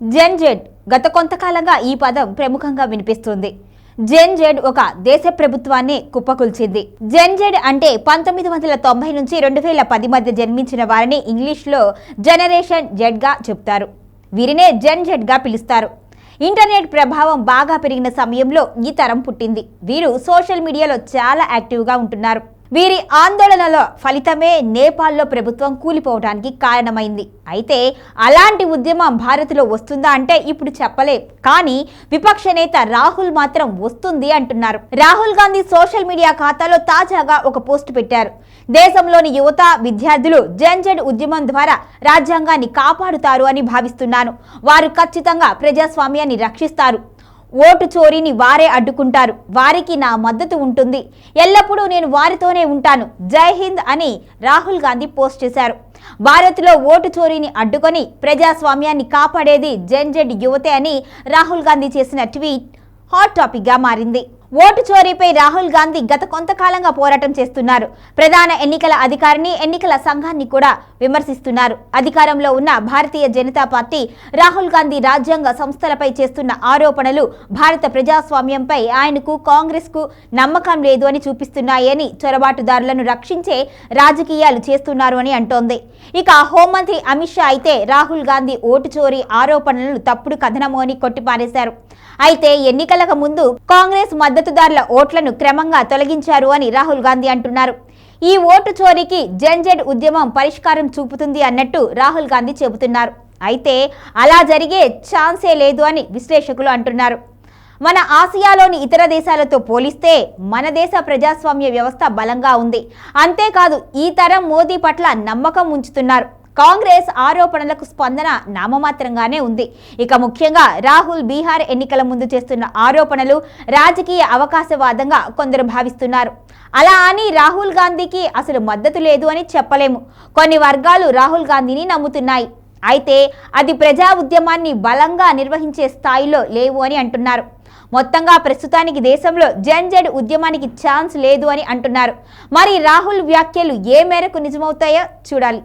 Gen Z గత కొంతకాలంగా ఈ పదం ప్రముఖంగా వినిపిస్తుంది. జెన్జెడ్ ఒక దేశ ప్రభుత్వాన్ని కుప్పకూల్చింది. జెన్జెడ్ అంటే 1990 నుంచి 2010 మధ్య జన్మించిన వారిని ఇంగ్లీష్లో జనరేషన్ జెడ్ గా చెప్తారు. వీరినే జెన్జెడ్ గా పిలుస్తారు. ఇంటర్నెట్ ప్రభావం బాగా పెరిగిన సమయంలో ఈ తరం పుట్టింది. వీరు సోషల్ మీడియాలో చాలా యాక్టివ్గా ఉంటున్నారు. వీరి ఆందోళనల ఫలితమే నేపాల్లో ప్రభుత్వం కూలిపోవడానికి కారణమైంది. అయితే అలాంటి ఉద్యమం భారత్లో వస్తుందా అంటే ఇప్పుడు చెప్పలేం. కానీ విపక్ష నేత రాహుల్ మాత్రం వస్తుంది అంటున్నారు. రాహుల్ గాంధీ సోషల్ మీడియా ఖాతాలో తాజాగా ఒక పోస్ట్ పెట్టారు. దేశంలోని యువత, విద్యార్థులు జెన్జెడ్ ఉద్యమం ద్వారా రాజ్యాంగాన్ని కాపాడుతారు అని భావిస్తున్నాను. వారు ఖచ్చితంగా ప్రజాస్వామ్యాన్ని రక్షిస్తారు. ఓటు చోరీని వారే అడ్డుకుంటారు. వారికి నా మద్దతు ఉంటుంది. ఎల్లప్పుడూ నేను వారితోనే ఉంటాను. జై హింద్ అని రాహుల్ గాంధీ పోస్ట్ చేశారు. భారత్లో ఓటు చోరీని అడ్డుకొని ప్రజాస్వామ్యాన్ని కాపాడేది జెన్జెడ్ యువతే అని రాహుల్ గాంధీ చేసిన ట్వీట్ హాట్ టాపిక్ గా మారింది. ఓటు చోరీపై రాహుల్ గాంధీ గత కొంతకాలంగా పోరాటం చేస్తున్నారు. ప్రధాన ఎన్నికల అధికారిని, ఎన్నికల సంఘాన్ని కూడా విమర్శిస్తున్నారు. అధికారంలో ఉన్న భారతీయ జనతా పార్టీ రాహుల్ గాంధీ రాజ్యాంగ సంస్థలపై చేస్తున్న ఆరోపణలు భారత ప్రజాస్వామ్యంపై ఆయనకు, కాంగ్రెస్ కు నమ్మకం లేదు అని చూపిస్తున్నాయని, చొరబాటుదారులను రక్షించే రాజకీయాలు చేస్తున్నారు అని అంటోంది. ఇక హోంమంత్రి అమిత్ షా అయితే రాహుల్ గాంధీ ఓటు చోరీ ఆరోపణలను తప్పుడు కథనము అని కొట్టిపారేశారు. అయితే ఎన్నికలకు ముందు కాంగ్రెస్ మద్దతుదారుల ఓట్లను క్రమంగా తొలగించారు అని రాహుల్ గాంధీ అంటున్నారు. ఈ ఓటు చోరీకి జెన్జెడ్ ఉద్యమం పరిష్కారం చూపుతుంది అన్నట్టు రాహుల్ గాంధీ చెబుతున్నారు. అయితే అలా జరిగే ఛాన్సే లేదు అని విశ్లేషకులు అంటున్నారు. మన ఆసియాలోని ఇతర దేశాలతో పోలిస్తే మన దేశ ప్రజాస్వామ్య వ్యవస్థ బలంగా ఉంది. అంతేకాదు ఈ తరం మోదీ పట్ల నమ్మకం ఉంచుతున్నారు. కాంగ్రెస్ ఆరోపణలకు స్పందన నామమాత్రంగానే ఉంది. ఇక ముఖ్యంగా రాహుల్ బీహార్ ఎన్నికల ముందు చేస్తున్న ఆరోపణలు రాజకీయ అవకాశవాదంగా కొందరు భావిస్తున్నారు. అలా అని రాహుల్ గాంధీకి అసలు మద్దతు లేదు అని చెప్పలేము. కొన్ని వర్గాలు రాహుల్ గాంధీని నమ్ముతున్నాయి. అయితే అది ప్రజా ఉద్యమాన్ని బలంగా నిర్వహించే స్థాయిలో లేవు అని అంటున్నారు. మొత్తంగా ప్రస్తుతానికి దేశంలో జెన్జెడ్ ఉద్యమానికి ఛాన్స్ లేదు అని అంటున్నారు. మరి రాహుల్ వ్యాఖ్యలు ఏ మేరకు నిజమవుతాయో చూడాలి.